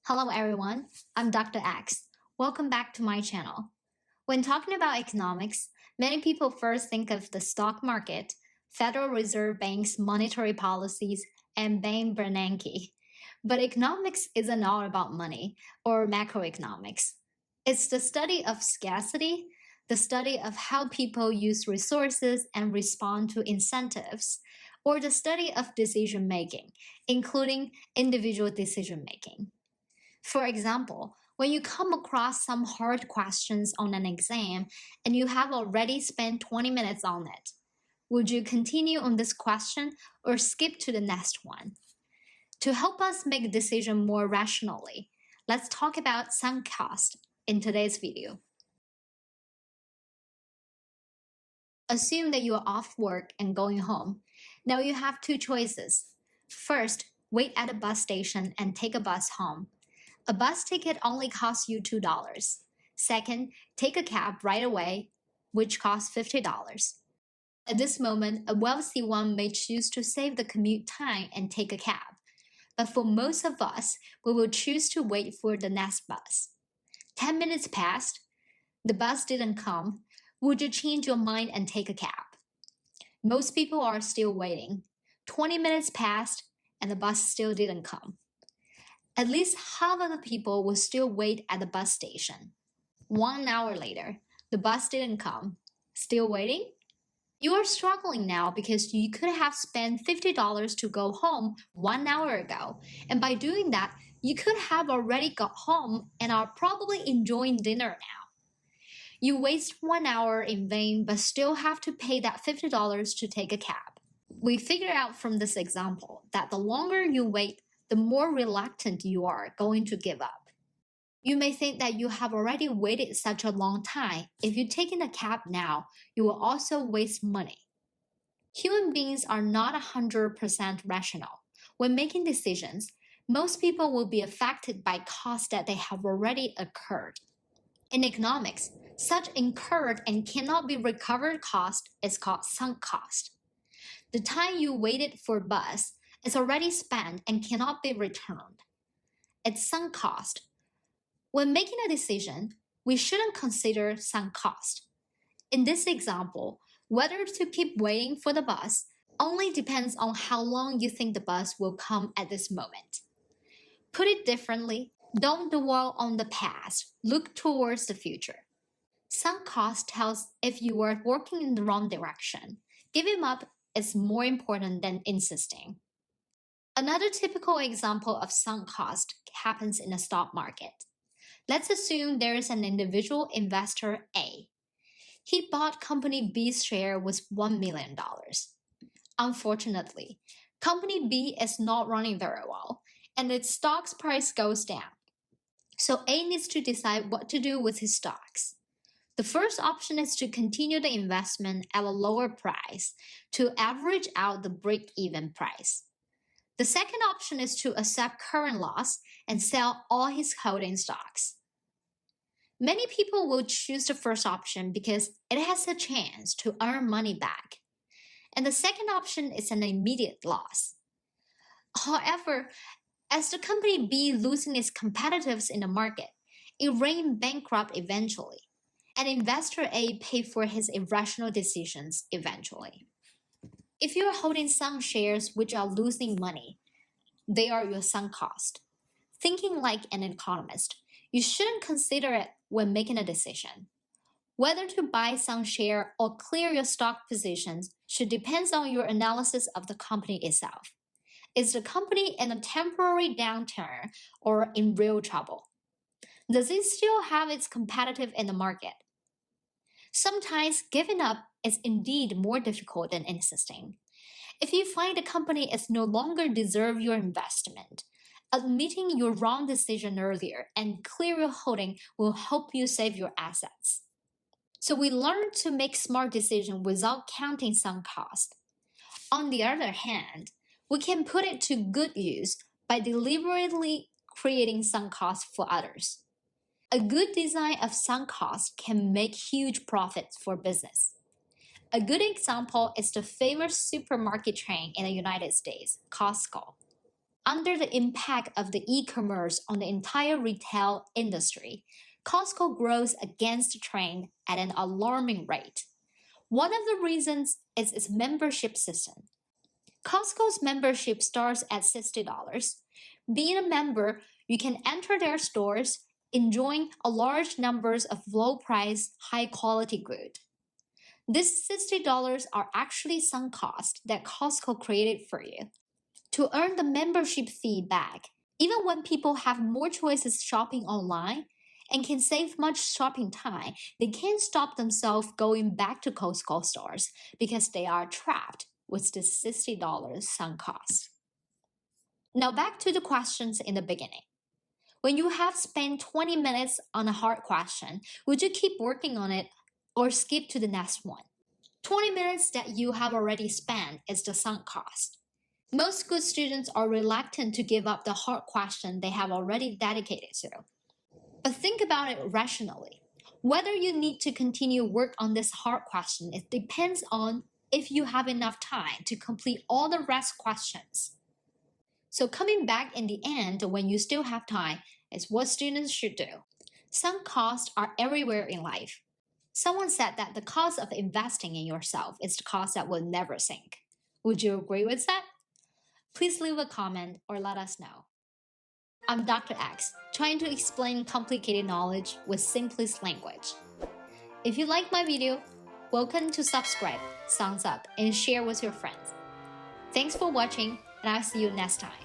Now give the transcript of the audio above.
Hello everyone, I'm Dr. X. Welcome back to my channel. When talking about economics, many people first think of the stock market, Federal Reserve Bank's monetary policies, and Ben Bernanke. But economics isn't all about money or macroeconomics. It's the study of scarcity, the study of how people use resources and respond to incentives, or the study of decision making, including individual decision making. For example, when you come across some hard questions on an exam and you have already spent 20 minutes on it, would you continue on this question or skip to the next one? To help us make a decision more rationally, let's talk about sunk cost in today's video. Assume that you are off work and going home. Now you have two choices. First, wait at a bus station and take a bus home. A bus ticket only costs you $2. Second, take a cab right away, which costs $50. At this moment, a wealthy one may choose to save the commute time and take a cab. But for most of us, we will choose to wait for the next bus. 10 minutes passed, the bus didn't come. Would you change your mind and take a cab? Most people are still waiting. 20 minutes passed, and the bus still didn't come. At least half of the people will still wait at the bus station. 1 hour later, the bus didn't come. Still waiting? You are struggling now because you could have spent $50 to go home 1 hour ago, and by doing that, you could have already got home and are probably enjoying dinner now. You waste 1 hour in vain but still have to pay that $50 to take a cab. We figure out from this example that the longer you wait, the more reluctant you are going to give up. You may think that you have already waited such a long time. If you take in a cab now, you will also waste money. Human beings are not 100% rational. When making decisions, most people will be affected by costs that they have already occurred. In economics, such incurred and cannot be recovered cost is called sunk cost. The time you waited for a bus is already spent and cannot be returned. It's sunk cost. When making a decision, we shouldn't consider sunk cost. In this example, whether to keep waiting for the bus only depends on how long you think the bus will come at this moment. Put it differently, don't dwell on the past, look towards the future. Sunk cost tells if you are working in the wrong direction. Giving up is more important than insisting. Another typical example of sunk cost happens in the stock market. Let's assume there is an individual investor A. He bought company B's share with $1 million. Unfortunately, company B is not running very well, and its stock's price goes down. So A needs to decide what to do with his stocks. The first option is to continue the investment at a lower price to average out the break-even price. The second option is to accept current loss and sell all his holding stocks. Many people will choose the first option because it has a chance to earn money back. And the second option is an immediate loss. However, as the company B losing its competitiveness in the market, it ran bankrupt eventually, and investor A paid for his irrational decisions eventually. If you are holding some shares which are losing money, they are your sunk cost. Thinking like an economist, you shouldn't consider it when making a decision. Whether to buy some share or clear your stock positions should depend on your analysis of the company itself. Is the company in a temporary downturn or in real trouble? Does it still have its competitive in the market? Sometimes giving up is indeed more difficult than insisting. If you find the company is no longer deserve your investment, admitting your wrong decision earlier and clear your holding will help you save your assets. So we learn to make smart decisions without counting sunk cost. On the other hand, we can put it to good use by deliberately creating sunk cost for others. A good design of sunk cost can make huge profits for business. A good example is the famous supermarket chain in the United States, Costco. Under the impact of the e-commerce on the entire retail industry, Costco grows against the trend at an alarming rate. One of the reasons is its membership system. Costco's membership starts at $60. Being a member, you can enter their stores, enjoying a large numbers of low-price, high-quality goods. These $60 are actually sunk costs that Costco created for you. To earn the membership fee back, even when people have more choices shopping online and can save much shopping time, they can't stop themselves going back to Costco stores because they are trapped with the $60 sunk cost. Now back to the questions in the beginning. When you have spent 20 minutes on a hard question, would you keep working on it or skip to the next one? 20 minutes that you have already spent is the sunk cost. Most good students are reluctant to give up the hard question they have already dedicated to. But think about it rationally. Whether you need to continue work on this hard question, it depends on if you have enough time to complete all the rest questions. So coming back in the end when you still have time is what students should do. Sunk costs are everywhere in life. Someone said that the cost of investing in yourself is the cost that will never sink. Would you agree with that? Please leave a comment or let us know. I'm Dr. X, trying to explain complicated knowledge with simplest language. If you like my video, welcome to subscribe, thumbs up, and share with your friends. Thanks for watching, and I'll see you next time.